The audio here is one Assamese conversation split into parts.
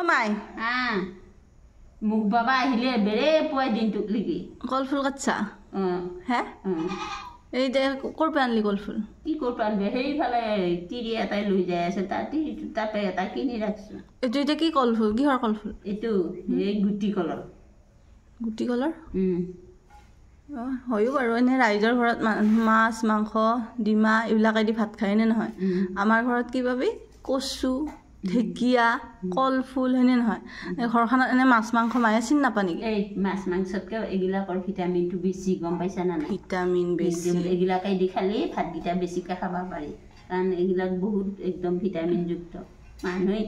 মাই মোক বাবা আহিলে বেৰে পুৱাই দিনটোক লাগি কলফুল কাটছা হে এই যে ক'ৰ পৰা আনলি কলফুল কি ক'ৰ আনবে সেইফালে তিৰি এটাই লৈ যাই আছে তাৰ তিৰিটো তাতে এটা কিনি ৰাখছো এইটো এতিয়া কি কলফুল কিহৰ কলফুল এইটো এই গুটি কলৰ হয়ো বাৰু এনে ৰাইজৰ ঘৰত মাছ মাংস ডিমা এইবিলাকেদি ভাত খায় নে নহয় আমাৰ ঘৰত কি পাবি কচু ঢেকীয়া কলফুল হয়নে নহয় ঘৰখনত এনে মাছ মাংস মায়ে চিন নাপা নেকি এই মাছ মাংসতকে এইগিলাকৰ ভিটামিনটো বেছি গম পাইছা না ভিটামিন বেছি এইগিলাকে দি খালি ভাতকেইটা বেছিকৈ খাব পাৰি কাৰণ এইগিলাক বহুত একদম ভিটামিনযুক্ত মানুহে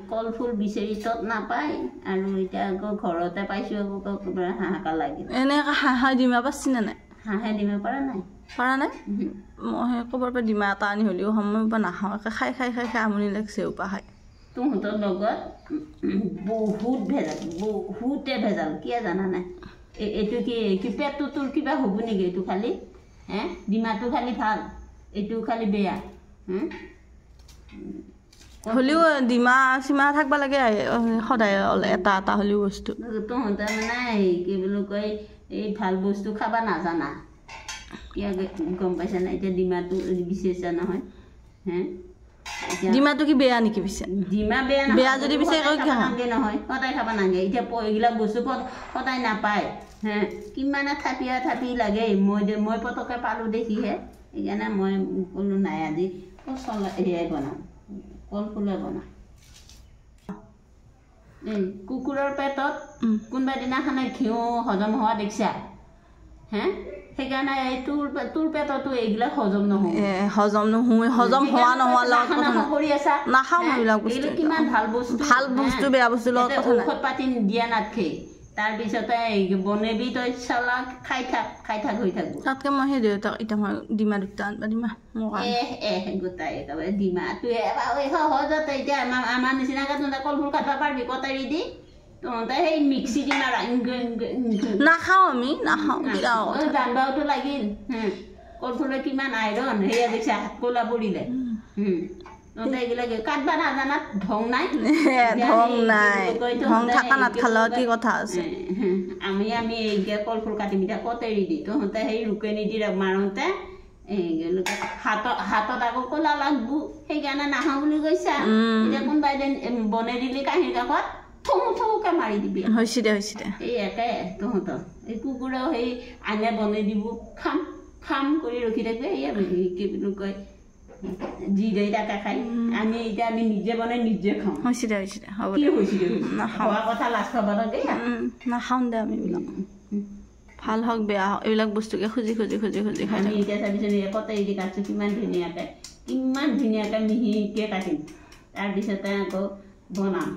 কলফুল বিচাৰি তত নাপায় আৰু এতিয়া আকৌ ঘৰতে পাইছোঁ আকৌ হাহাকাৰ লাগে এনে হাঁহে ডিমা পাইছি নে নাই হাঁহে দিব পৰা নাই মই ক'ৰবাৰ পৰা ডিমা এটা আনি হ'লেও সময় পৰা নাখাওঁ খাই খাই খাই খাই আমনি লাগছে উপা খাই তহঁতৰ লগত বহুতে ভেজাল কিয় জানা নাই এইটো কি পেটটো তোৰ কিবা হ'ব নেকি এইটো খালি ডিমাটো খালি ভাল এইটো খালি বেয়া হ'লেও ডিমা চিমা থাকিব লাগে সদায় এটা এটা হ'লেও বস্তু তহঁতে মানে কি বুলি কয় এই ভাল বস্তু খাব নাজানা কিয় গম পাইছা না এতিয়া ডিমাটো বিচাৰিছা নহয় ডিমাটো কি বেয়া নেকি পিছে ডিমা বেয়া যদি বিচাৰি নাগে নহয় সদায় খাব নাগে এতিয়া এইবিলাক বস্তু সদায় নাপায় কিমান থাপি লাগে মই পটককৈ পালোঁ দেখিহে সেইকাৰণে মই ক'লোঁ নাই আজি হেৰিয়াই বনাওঁ কলফুলে বনাওঁ এই কুকুৰৰ পেটত কোনোবা দিনাখনে ঘিউ হজম হোৱা দেখিছা সেইকাৰণে এই তোৰ পেটতো এইবিলাক হজম নহয় হজম হোৱা নোহোৱাৰ লগত কৰি আছা নাখাওঁ এইবিলাক বস্তু কিমান ভাল বস্তু বেয়া বস্তু লগত ঔষধ পাতি দিয়া নাথাকে তাৰপিছতে বনেবি তই চালা খাই থাক হৈ থাকো তাতকৈ মই সেই দেউতাক এতিয়া মই ডিমা দুটা আনবা ডিমা গোটাই একেবাৰে ডিমাটো সহজতে এতিয়া আমাৰ নিচিনাকৈ তহঁতে কলফুল কাটিব পাৰিবি কটাৰী দি তহঁতে সেই মিক্সি দি মাৰা নাখাওঁ আমি নাখাওঁ জানবাওটো লাগিল কলফুলে কিমান আইৰণ সেয়া দেখিছা ক'লা পৰিলে তহঁতে এইবিলাক কাটবা নাজানাত ঢং নাই থকা নাথালত কি কথা আছে আমি এই কলফুল কাটিম এতিয়া কটাৰী দি তহঁতে সেই ৰুকনি দি মাৰোঁতে হাতত আকৌ ক'লা লাগব সেইকাৰণে নাখাওঁ বুলি কৈছা এতিয়া কোনোবাই এদিন বনাই দিলি কাঁহীৰ কাষত থৌকে মাৰি দিবি হৈছে দে এই একে তহঁতৰ এই কুকুৰেও সেই আনে বনাই দিব খাম কৰি ৰখি থাকিবে এয়া কি বুলি কয় যি দেই তাকে খাই আমি নিজে বনাই নিজে খাওঁ হৈছে দে হ'ব কি হৈছিলে খোৱা কথা লাজ খাব লাগে নাখাওঁ দে আমি এইবিলাক ভাল হওক বেয়া হওক এইবিলাক বস্তুকে খুজি খাই আমি এতিয়া চাবিচোন কটাৰী দি কাটিছোঁ কিমান ধুনীয়াকৈ মিহিকৈ কাটিম তাৰপিছতে আকৌ বনাম